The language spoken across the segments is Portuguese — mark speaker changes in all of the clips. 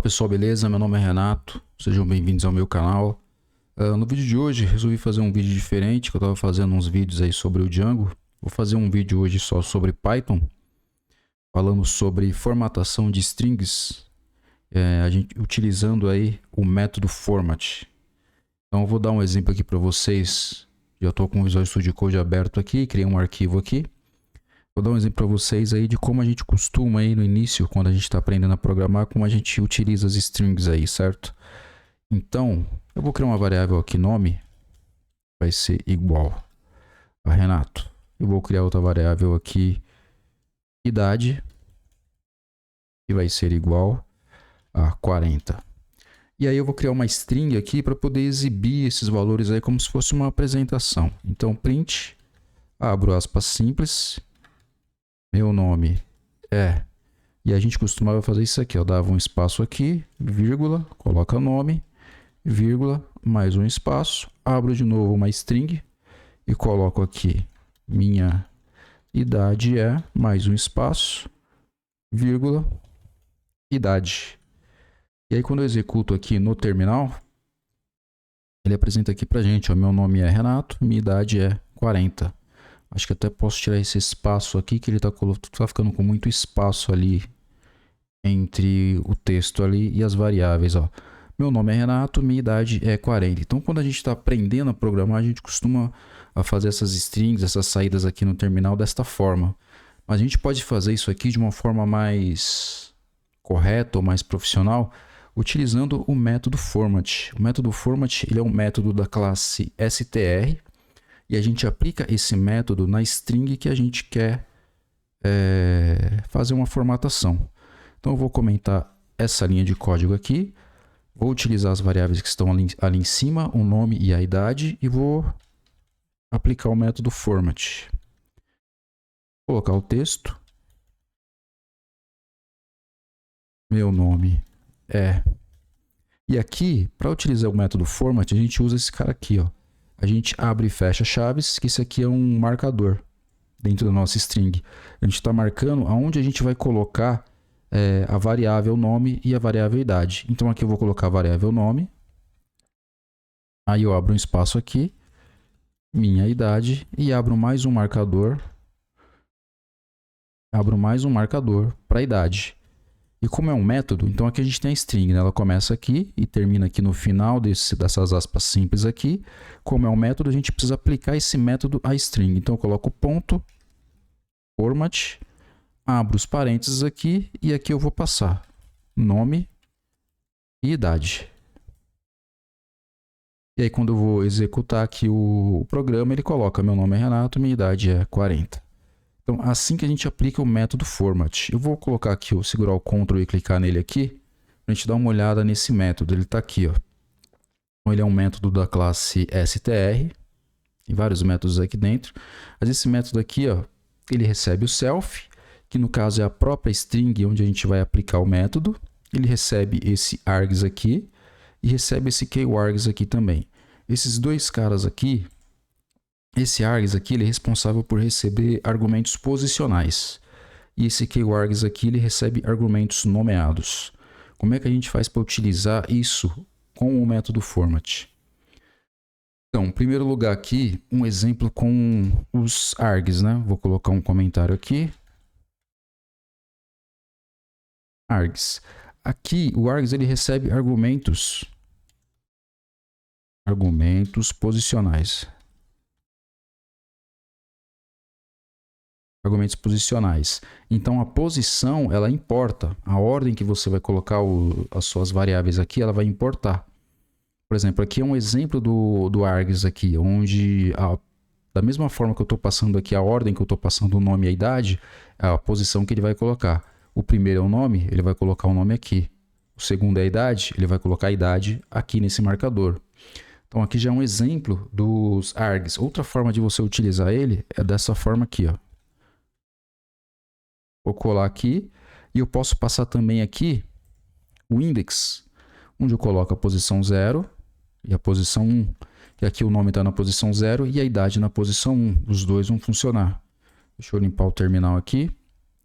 Speaker 1: pessoal, beleza? Meu nome é Renato, sejam bem-vindos ao meu canal. No vídeo de hoje resolvi fazer um vídeo diferente, que eu estava fazendo uns vídeos aí sobre o Django. Vou fazer um vídeo hoje só sobre Python, falando sobre formatação de strings, a gente utilizando aí o método format. Então eu vou dar um exemplo aqui para vocês. Já estou com o Visual Studio Code aberto aqui, criei um arquivo aqui. Vou dar um exemplo para vocês aí de como a gente costuma aí no início, quando a gente está aprendendo a programar, como a gente utiliza as strings aí, certo? Então, eu vou criar uma variável aqui, nome, vai ser igual a Renato. Eu vou criar outra variável aqui, idade, que vai ser igual a 40. E aí eu vou criar uma string aqui para poder exibir esses valores aí como se fosse uma apresentação. Então, print, abro aspas simples, meu nome é... E a gente costumava fazer isso aqui, ó, dava um espaço aqui, vírgula, coloca nome, vírgula, mais um espaço, abro de novo uma string e coloco aqui, minha idade é, mais um espaço, vírgula, idade. E aí quando eu executo aqui no terminal, ele apresenta aqui pra gente, ó, meu nome é Renato, minha idade é 40. Acho que até posso tirar esse espaço aqui, que ele tá ficando com muito espaço ali entre o texto ali e as variáveis, ó. Meu nome é Renato, minha idade é 40. Então, quando a gente está aprendendo a programar, a gente costuma fazer essas strings, essas saídas aqui no terminal desta forma. Mas a gente pode fazer isso aqui de uma forma mais correta ou mais profissional, utilizando o método format. O método format ele é um método da classe str, e a gente aplica esse método na string que a gente quer fazer uma formatação. Então eu vou comentar essa linha de código aqui, vou utilizar as variáveis que estão ali em cima, o nome e a idade, e vou aplicar o método format. Vou colocar o texto. Meu nome é... E aqui, para utilizar o método format, a gente usa esse cara aqui, ó. A gente abre e fecha chaves, que isso aqui é um marcador dentro da nossa string. A gente está marcando aonde a gente vai colocar a variável nome e a variável idade. Então aqui eu vou colocar a variável nome. Aí eu abro um espaço aqui, minha idade, e abro mais um marcador. Abro mais um marcador para a idade. E como é um método, então aqui a gente tem a string, né? Ela começa aqui e termina aqui no final dessas aspas simples aqui. Como é um método, a gente precisa aplicar esse método à string. Então eu coloco ponto, format, abro os parênteses aqui e aqui eu vou passar nome e idade. E aí quando eu vou executar aqui o programa, ele coloca meu nome é Renato, minha idade é 40. Então, assim que a gente aplica o método format. Eu vou colocar aqui, segurar o Ctrl e clicar nele aqui, para a gente dar uma olhada nesse método. Ele está aqui, ó. Então, ele é um método da classe str, tem vários métodos aqui dentro. Mas esse método aqui, ó, ele recebe o self, que no caso é a própria string onde a gente vai aplicar o método. Ele recebe esse args aqui e recebe esse kwargs aqui também. Esses dois caras aqui, esse args aqui ele é responsável por receber argumentos posicionais. E esse kwargs aqui ele recebe argumentos nomeados. Como é que a gente faz para utilizar isso com o método format? Então, em primeiro lugar aqui, um exemplo com os args, né? Vou colocar um comentário aqui. Args. Aqui, o args ele recebe argumentos posicionais. Argumentos posicionais. Então, a posição, ela importa. A ordem que você vai colocar as suas variáveis aqui, ela vai importar. Por exemplo, aqui é um exemplo do args aqui, onde da mesma forma que eu estou passando aqui a ordem que eu estou passando o nome e a idade, é a posição que ele vai colocar. O primeiro é o nome, ele vai colocar o nome aqui. O segundo é a idade, ele vai colocar a idade aqui nesse marcador. Então, aqui já é um exemplo dos args. Outra forma de você utilizar ele é dessa forma aqui, ó. Vou colar aqui e eu posso passar também aqui o index, onde eu coloco a posição 0 e a posição 1. E aqui o nome está na posição 0 e a idade na posição 1. Os dois vão funcionar. Deixa eu limpar o terminal aqui.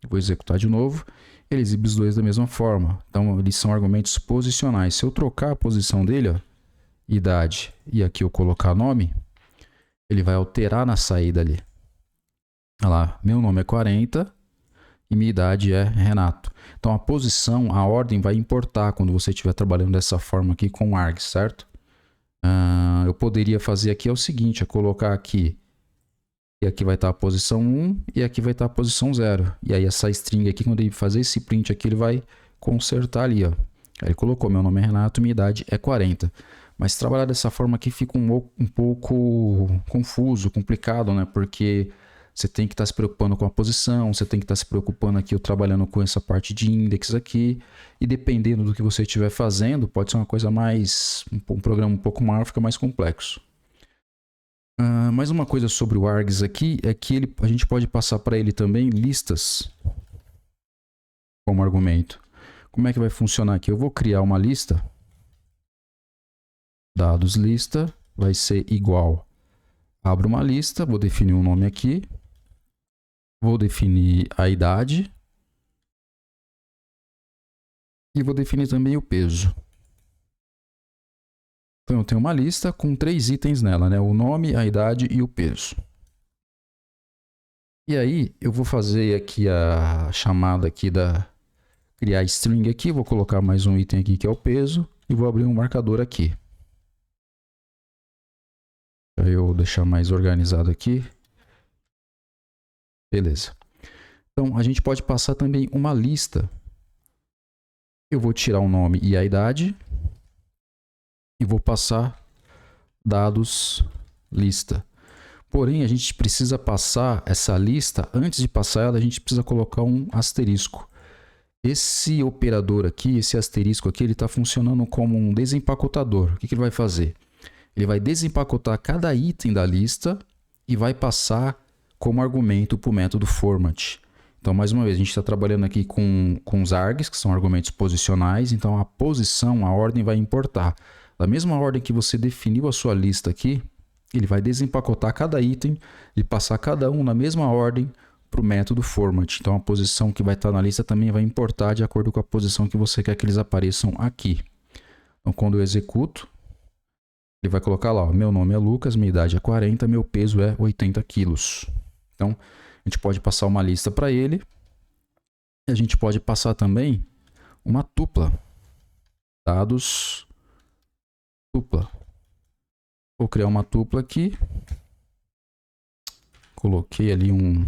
Speaker 1: Eu vou executar de novo. Ele exibe os dois da mesma forma. Então, eles são argumentos posicionais. Se eu trocar a posição dele, ó, idade, e aqui eu colocar nome, ele vai alterar na saída ali. Olha lá, meu nome é 40 e minha idade é Renato. Então, a posição, a ordem vai importar quando você estiver trabalhando dessa forma aqui com o args, certo? Eu poderia fazer aqui o seguinte, é colocar aqui, e aqui vai estar a posição 1 e aqui vai estar a posição 0. E aí essa string aqui, quando ele fazer esse print aqui, ele vai consertar ali, ó. Aí ele colocou, meu nome é Renato, minha idade é 40. Mas trabalhar dessa forma aqui fica um pouco confuso, complicado, né? Porque você tem que estar se preocupando com a posição, você tem que estar se preocupando aqui, eu trabalhando com essa parte de index aqui. E dependendo do que você estiver fazendo, pode ser uma coisa mais, um programa um pouco maior, fica mais complexo. Mais uma coisa sobre o args aqui é que a gente pode passar para ele também listas como argumento. Como é que vai funcionar aqui? Eu vou criar uma lista. Dados lista vai ser igual. Abro uma lista, vou definir um nome aqui. Vou definir a idade. E vou definir também o peso. Então eu tenho uma lista com 3 itens nela, né? O nome, a idade e o peso. E aí eu vou fazer aqui a chamada aqui da criar string aqui, vou colocar mais um item aqui que é o peso e vou abrir um marcador aqui. Para eu deixar mais organizado aqui. Beleza. Então a gente pode passar também uma lista. Eu vou tirar o nome e a idade e vou passar dados lista. Porém, a gente precisa passar essa lista, antes de passar ela, a gente precisa colocar um asterisco. Esse operador aqui, esse asterisco aqui, ele está funcionando como um desempacotador. O que ele vai fazer? Ele vai desempacotar cada item da lista e vai passar como argumento para o método format. Então, mais uma vez, a gente está trabalhando aqui com os args, que são argumentos posicionais. Então, a posição, a ordem vai importar. Da mesma ordem que você definiu a sua lista aqui, ele vai desempacotar cada item e passar cada um na mesma ordem para o método format. Então, a posição que vai estar na lista também vai importar de acordo com a posição que você quer que eles apareçam aqui. Então, quando eu executo, ele vai colocar lá, ó, meu nome é Lucas, minha idade é 40, meu peso é 80 quilos. Então, a gente pode passar uma lista para ele. E a gente pode passar também uma tupla. Dados tupla. Vou criar uma tupla aqui. Coloquei ali um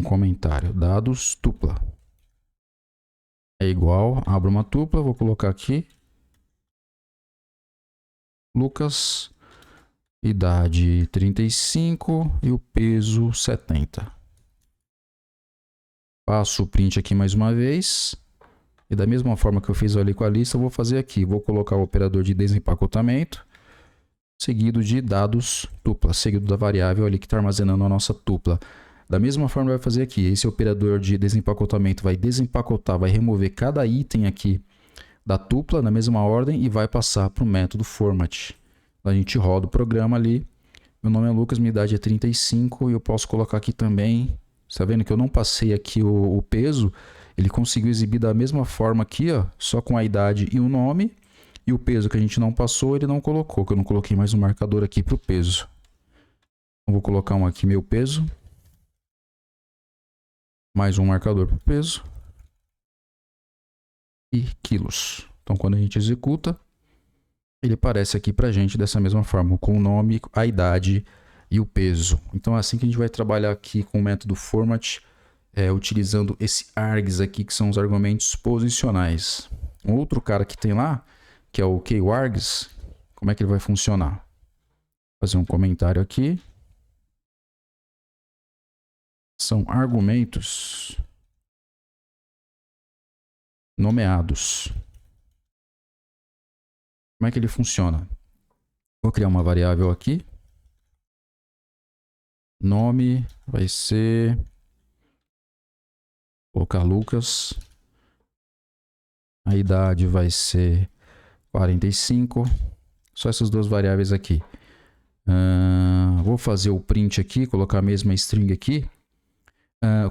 Speaker 1: comentário. Dados tupla. É igual, abro uma tupla, vou colocar aqui. Lucas, idade 35 e o peso 70. Passo o print aqui mais uma vez. E da mesma forma que eu fiz ali com a lista, eu vou fazer aqui. Vou colocar o operador de desempacotamento, seguido de dados tupla, seguido da variável ali que está armazenando a nossa tupla. Da mesma forma vai fazer aqui. Esse operador de desempacotamento vai desempacotar, vai remover cada item aqui da tupla na mesma ordem e vai passar para o método format. A gente roda o programa ali. Meu nome é Lucas, minha idade é 35 e eu posso colocar aqui também. Está vendo que eu não passei aqui o peso? Ele conseguiu exibir da mesma forma aqui, ó, só com a idade e o nome. E o peso que a gente não passou, ele não colocou, que eu não coloquei mais um marcador aqui para o peso. Então, vou colocar um aqui, meu peso. Mais um marcador para o peso. E quilos. Então, quando a gente executa, ele aparece aqui para a gente dessa mesma forma, com o nome, a idade e o peso. Então, é assim que a gente vai trabalhar aqui com o método format, utilizando esse args aqui, que são os argumentos posicionais. Um outro cara que tem lá, que é o keywargs, como é que ele vai funcionar? Vou fazer um comentário aqui. São argumentos nomeados. Como é que ele funciona? Vou criar uma variável aqui. Nome vai ser... Vou colocar Lucas. A idade vai ser 45. Só essas duas variáveis aqui. Vou fazer o print aqui, colocar a mesma string aqui.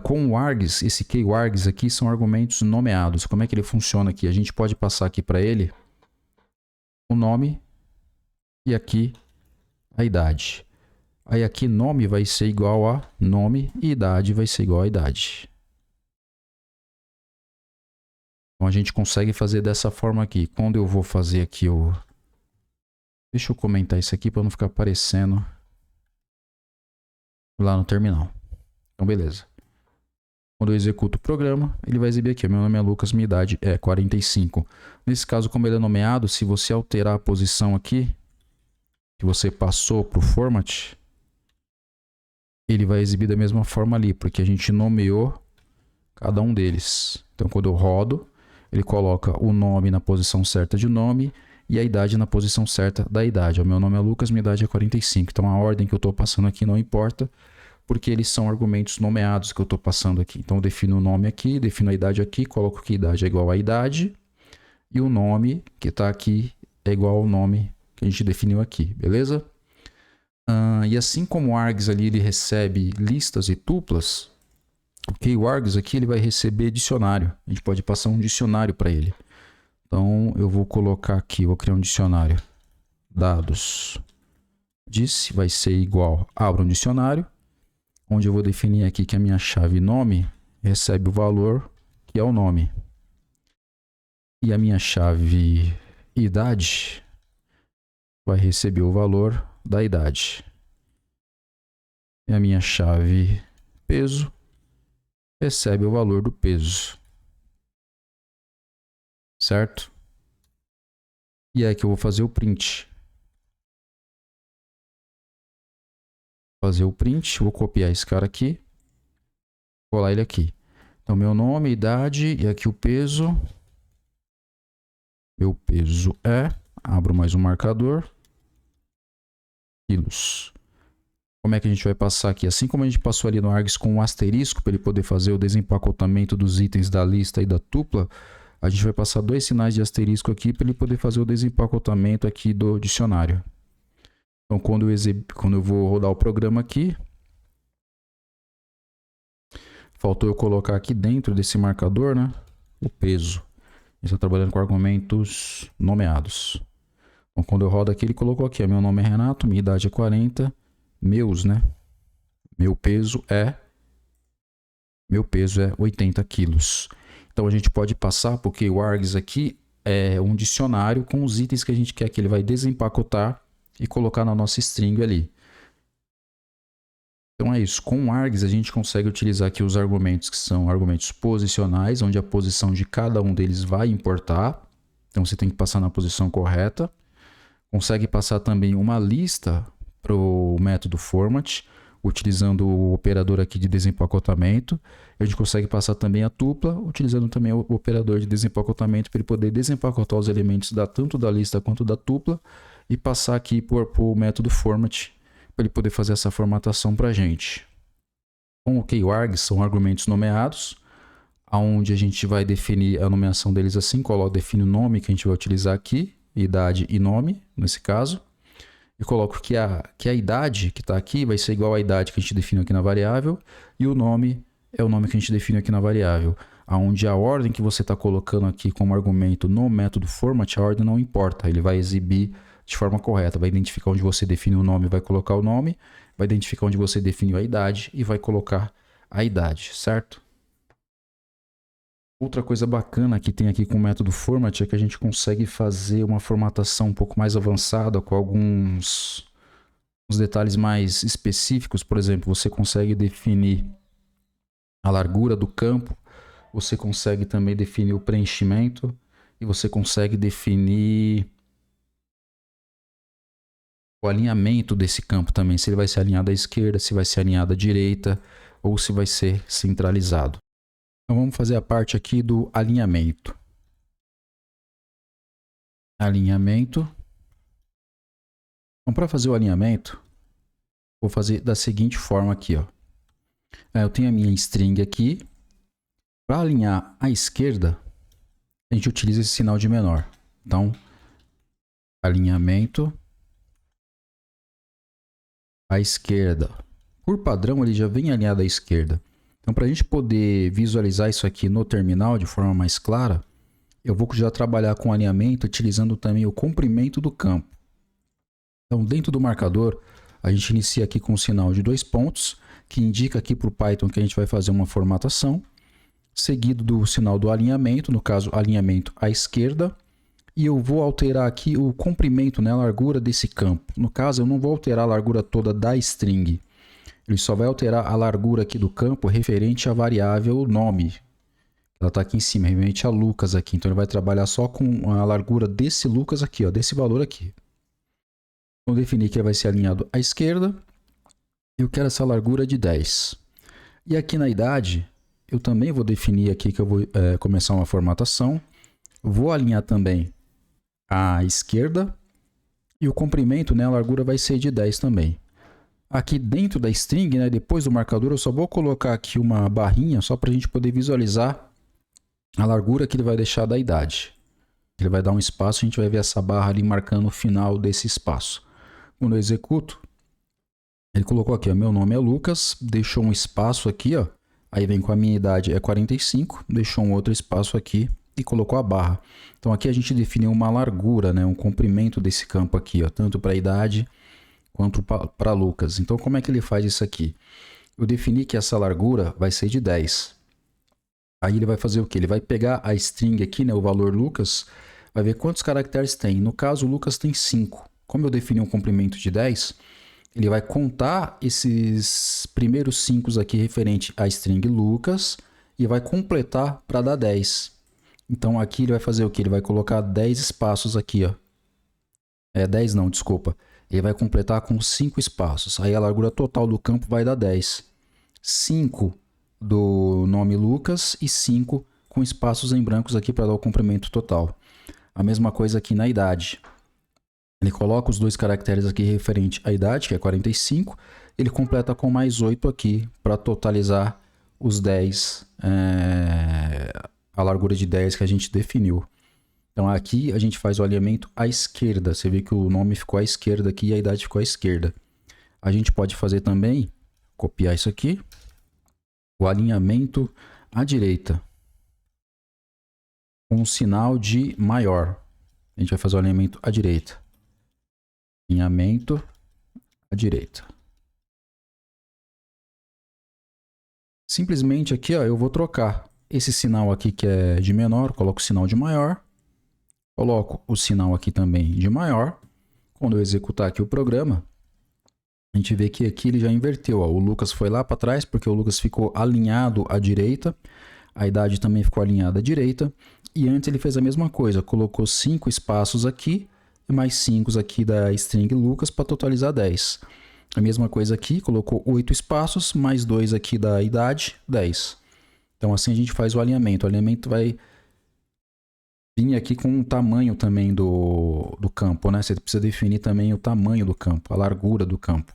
Speaker 1: Com o args, esse keywargs aqui são argumentos nomeados. Como é que ele funciona aqui? A gente pode passar aqui para ele o nome e aqui a idade. Aí aqui nome vai ser igual a nome e idade vai ser igual a idade. Então a gente consegue fazer dessa forma aqui. Quando eu vou fazer aqui o... Deixa eu comentar isso aqui para não ficar aparecendo lá no terminal. Então beleza. Quando eu executo o programa, ele vai exibir aqui. Meu nome é Lucas, minha idade é 45. Nesse caso, como ele é nomeado, se você alterar a posição aqui, que você passou para o format, ele vai exibir da mesma forma ali, porque a gente nomeou cada um deles. Então, quando eu rodo, ele coloca o nome na posição certa de nome e a idade na posição certa da idade. O meu nome é Lucas, minha idade é 45. Então, a ordem que eu estou passando aqui não importa, porque eles são argumentos nomeados que eu estou passando aqui. Então, eu defino o nome aqui, defino a idade aqui, coloco que a idade é igual à idade e o nome que está aqui é igual ao nome que a gente definiu aqui, beleza? E assim como o args ali ele recebe listas e tuplas, o keywargs aqui ele vai receber dicionário. A gente pode passar um dicionário para ele. Então eu vou colocar aqui, vou criar um dicionário. Dados disse vai ser igual, abra um dicionário, onde eu vou definir aqui que a minha chave nome recebe o valor que é o nome. E a minha chave idade vai receber o valor da idade. E a minha chave peso recebe o valor do peso. Certo? E é que eu vou fazer o print. Fazer o print, vou copiar esse cara aqui, colar ele aqui. Então, meu nome, idade e aqui o peso. Meu peso é, abro mais um marcador, quilos. Como é que a gente vai passar aqui? Assim como a gente passou ali no args com um asterisco para ele poder fazer o desempacotamento dos itens da lista e da tupla, a gente vai passar dois sinais de asterisco aqui para ele poder fazer o desempacotamento aqui do dicionário. Então, quando eu vou rodar o programa aqui, faltou eu colocar aqui dentro desse marcador, né, o peso. A gente está trabalhando com argumentos nomeados. Então, quando eu rodo aqui, ele colocou aqui, meu nome é Renato, minha idade é 40, meus, né? Meu peso é 80 quilos. Então, a gente pode passar, porque o args aqui é um dicionário com os itens que a gente quer que ele vai desempacotar e colocar na nossa string ali. Então é isso, com o args a gente consegue utilizar aqui os argumentos que são argumentos posicionais, onde a posição de cada um deles vai importar. Então você tem que passar na posição correta. Consegue passar também uma lista para o método format, utilizando o operador aqui de desempacotamento. A gente consegue passar também a tupla, utilizando também o operador de desempacotamento para ele poder desempacotar os elementos tanto da lista quanto da tupla e passar aqui por o método format para ele poder fazer essa formatação para a gente. Com o keywargs são argumentos nomeados, onde a gente vai definir a nomeação deles assim, define o nome que a gente vai utilizar aqui, idade e nome, nesse caso. E coloco que a idade que está aqui vai ser igual à idade que a gente definiu aqui na variável, e o nome é o nome que a gente define aqui na variável. Onde a ordem que você está colocando aqui como argumento no método format, a ordem não importa, ele vai exibir de forma correta, vai identificar onde você define o nome, vai colocar o nome, vai identificar onde você definiu a idade e vai colocar a idade, certo? Outra coisa bacana que tem aqui com o método format é que a gente consegue fazer uma formatação um pouco mais avançada com alguns detalhes mais específicos. Por exemplo, você consegue definir a largura do campo, você consegue também definir o preenchimento e você consegue definir o alinhamento desse campo também, se ele vai ser alinhado à esquerda, se vai ser alinhado à direita ou se vai ser centralizado. Então vamos fazer a parte aqui do alinhamento. Alinhamento. Então para fazer o alinhamento, vou fazer da seguinte forma aqui, ó. Eu tenho a minha string aqui. Para alinhar à esquerda, a gente utiliza esse sinal de menor. Então, alinhamento à esquerda. Por padrão, ele já vem alinhado à esquerda. Então, para a gente poder visualizar isso aqui no terminal de forma mais clara, eu vou já trabalhar com alinhamento utilizando também o comprimento do campo. Então, dentro do marcador, a gente inicia aqui com um sinal de 2 pontos, que indica aqui para o Python que a gente vai fazer uma formatação, seguido do sinal do alinhamento, no caso, alinhamento à esquerda, e eu vou alterar aqui o comprimento, né, a largura desse campo. No caso, eu não vou alterar a largura toda da string, ele só vai alterar a largura aqui do campo referente à variável nome. Ela está aqui em cima, referente a Lucas aqui. Então, ele vai trabalhar só com a largura desse Lucas aqui, ó, desse valor aqui. Vou definir que ele vai ser alinhado à esquerda. Eu quero essa largura de 10. E aqui na idade, eu também vou definir aqui que eu vou começar uma formatação. Vou alinhar também à esquerda. E o comprimento, né, a largura vai ser de 10 também. Aqui dentro da string, né, depois do marcador, eu só vou colocar aqui uma barrinha só para a gente poder visualizar a largura que ele vai deixar da idade. Ele vai dar um espaço, a gente vai ver essa barra ali marcando o final desse espaço. Quando eu executo, ele colocou aqui, ó, meu nome é Lucas, deixou um espaço aqui, ó, aí vem com a minha idade é 45, deixou um outro espaço aqui e colocou a barra. Então aqui a gente definiu uma largura, né, um comprimento desse campo aqui, ó, tanto para a idade quanto para Lucas. Então como é que ele faz isso aqui? Eu defini que essa largura vai ser de 10. Aí ele vai fazer o quê? Ele vai pegar a string aqui, né, o valor Lucas, vai ver quantos caracteres tem. No caso, o Lucas tem 5. Como eu defini um comprimento de 10, ele vai contar esses primeiros 5 aqui referente à string Lucas e vai completar para dar 10. Então aqui ele vai fazer o quê? Ele vai colocar 10 espaços aqui, ó. 10 não, desculpa. Ele vai completar com 5 espaços. Aí a largura total do campo vai dar 10. 5 do nome Lucas e 5 com espaços em brancos aqui para dar o comprimento total. A mesma coisa aqui na idade. Ele coloca os 2 caracteres aqui referente à idade, que é 45. Ele completa com mais 8 aqui para totalizar os 10, a largura de 10 que a gente definiu. Então aqui a gente faz o alinhamento à esquerda. Você vê que o nome ficou à esquerda aqui e a idade ficou à esquerda. A gente pode fazer também, copiar isso aqui, o alinhamento à direita, com um sinal de maior. A gente vai fazer o alinhamento à direita. Alinhamento à direita. Simplesmente aqui, ó, eu vou trocar esse sinal aqui que é de menor, coloco o sinal de maior, coloco o sinal aqui também de maior. Quando eu executar aqui o programa, a gente vê que aqui ele já inverteu. Ó. O Lucas foi lá para trás porque o Lucas ficou alinhado à direita. A idade também ficou alinhada à direita. E antes ele fez a mesma coisa. Colocou 5 espaços aqui e mais 5 aqui da string Lucas para totalizar 10. A mesma coisa aqui. Colocou 8 espaços mais 2 aqui da idade, 10. Então assim a gente faz o alinhamento. O alinhamento vai vir aqui com o tamanho também do campo, né? Você precisa definir também o tamanho do campo, a largura do campo.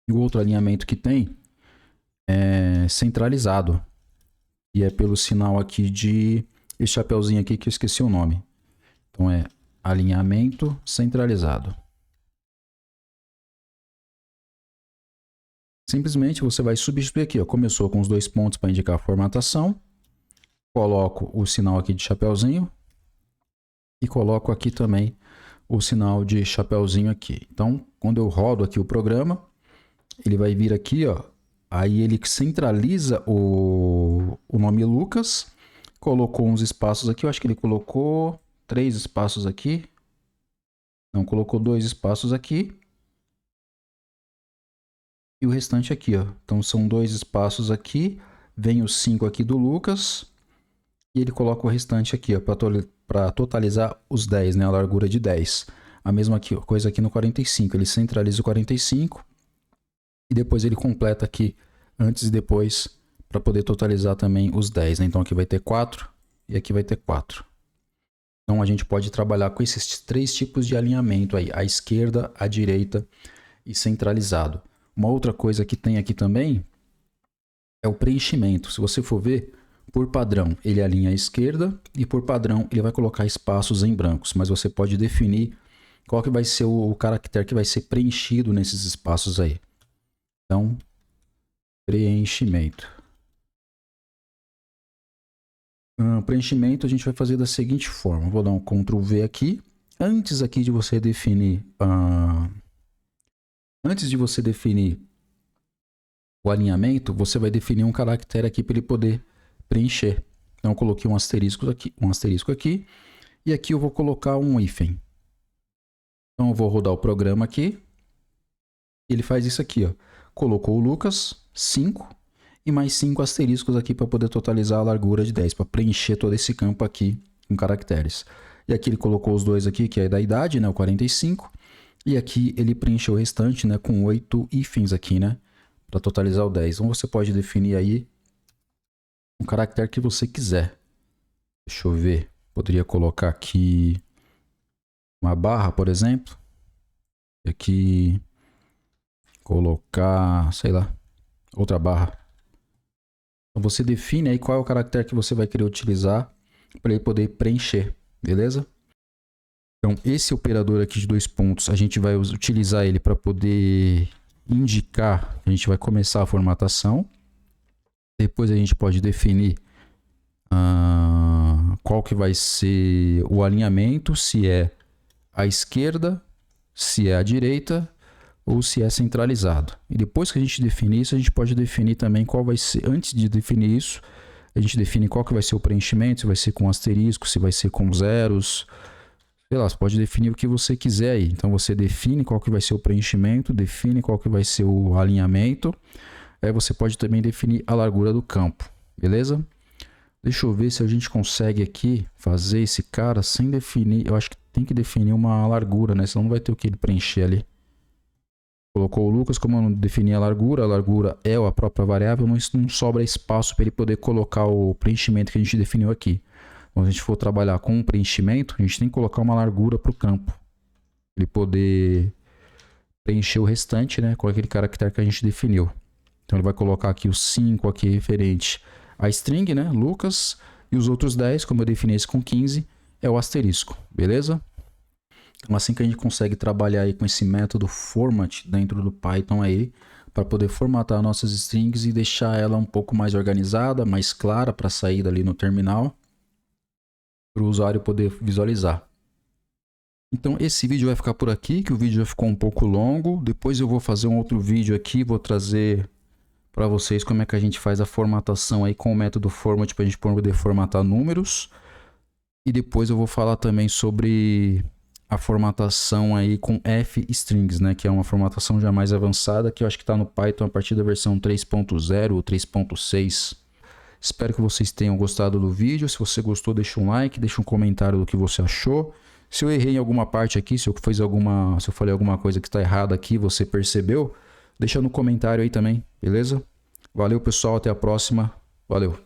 Speaker 1: E o outro alinhamento que tem é centralizado. E é pelo sinal aqui de esse chapeuzinho aqui que eu esqueci o nome. Então é alinhamento centralizado. Simplesmente você vai substituir aqui, ó. Começou com os 2 pontos para indicar a formatação. Coloco o sinal aqui de chapeuzinho. E coloco aqui também o sinal de chapeuzinho aqui. Então, quando eu rodo aqui o programa, ele vai vir aqui, ó. Aí ele centraliza o nome Lucas. Colocou uns espaços aqui. Eu acho que ele colocou 3 espaços aqui. Não, colocou 2 espaços aqui. E o restante aqui, ó. Então são 2 espaços aqui. Vem os 5 aqui do Lucas. E ele coloca o restante aqui, ó, para totalizar os 10, né? A largura de 10. A mesma coisa aqui no 45. Ele centraliza o 45. E depois ele completa aqui antes e depois para poder totalizar também os 10. Né? Então aqui vai ter 4 e aqui vai ter 4. Então a gente pode trabalhar com esses 3 tipos de alinhamento aí. À esquerda, à direita e centralizado. Uma outra coisa que tem aqui também é o preenchimento. Se você for ver, por padrão ele alinha à esquerda e por padrão ele vai colocar espaços em brancos. Mas você pode definir qual que vai ser o caractere que vai ser preenchido nesses espaços aí. Então, preenchimento. Preenchimento a gente vai fazer da seguinte forma. Vou dar um Ctrl V aqui. Antes aqui de você definir o alinhamento, você vai definir um caractere aqui para ele poder preencher. Então eu coloquei um asterisco aqui, e aqui eu vou colocar um hífen. Então eu vou rodar o programa aqui. Ele faz isso aqui, ó. Colocou o Lucas 5 e mais 5 asteriscos aqui para poder totalizar a largura de 10, para preencher todo esse campo aqui com caracteres. E aqui ele colocou os dois aqui, que é da idade, né, o 45. E aqui ele preencheu o restante, né, com 8 hífens aqui, né, para totalizar o 10. Então você pode definir aí um caractere que você quiser. Deixa eu ver. Poderia colocar aqui uma barra, por exemplo. E aqui colocar, sei lá, outra barra. Então você define aí qual é o caractere que você vai querer utilizar para ele poder preencher, beleza? Então esse operador aqui de 2 pontos, a gente vai utilizar ele para poder indicar, a gente vai começar a formatação. Depois a gente pode definir qual que vai ser o alinhamento, se é à esquerda, se é à direita ou se é centralizado. E depois que a gente definir isso, a gente pode definir também qual vai ser, antes de definir isso, a gente define qual que vai ser o preenchimento, se vai ser com asterisco, se vai ser com zeros, sei lá, você pode definir o que você quiser aí. Então você define qual que vai ser o preenchimento, define qual que vai ser o alinhamento, aí você pode também definir a largura do campo, beleza? Deixa eu ver se a gente consegue aqui fazer esse cara sem definir, eu acho que tem que definir uma largura, né? Senão não vai ter o que ele preencher ali. Colocou o Lucas, como eu não defini a largura é a própria variável, não sobra espaço para ele poder colocar o preenchimento que a gente definiu aqui. Quando a gente for trabalhar com um preenchimento, a gente tem que colocar uma largura para o campo. Ele poder preencher o restante, né, com aquele caractere que a gente definiu. Então ele vai colocar aqui os 5 aqui referente à string, né, Lucas, e os outros 10, como eu defini esse com 15, é o asterisco, beleza? Então assim que a gente consegue trabalhar aí com esse método format dentro do Python aí, para poder formatar nossas strings e deixar ela um pouco mais organizada, mais clara para sair dali no terminal, para o usuário poder visualizar. Então esse vídeo vai ficar por aqui, que o vídeo já ficou um pouco longo. Depois eu vou fazer um outro vídeo aqui, vou trazer para vocês como é que a gente faz a formatação aí com o método format para a gente poder formatar números. E depois eu vou falar também sobre a formatação aí com f-strings, né, que é uma formatação já mais avançada, que eu acho que está no Python a partir da versão 3.0 ou 3.6. Espero que vocês tenham gostado do vídeo. Se você gostou, deixa um like, deixa um comentário do que você achou. Se eu errei em alguma parte aqui, se eu falei alguma coisa que está errada aqui, você percebeu, deixa no comentário aí também, beleza? Valeu, pessoal, até a próxima. Valeu.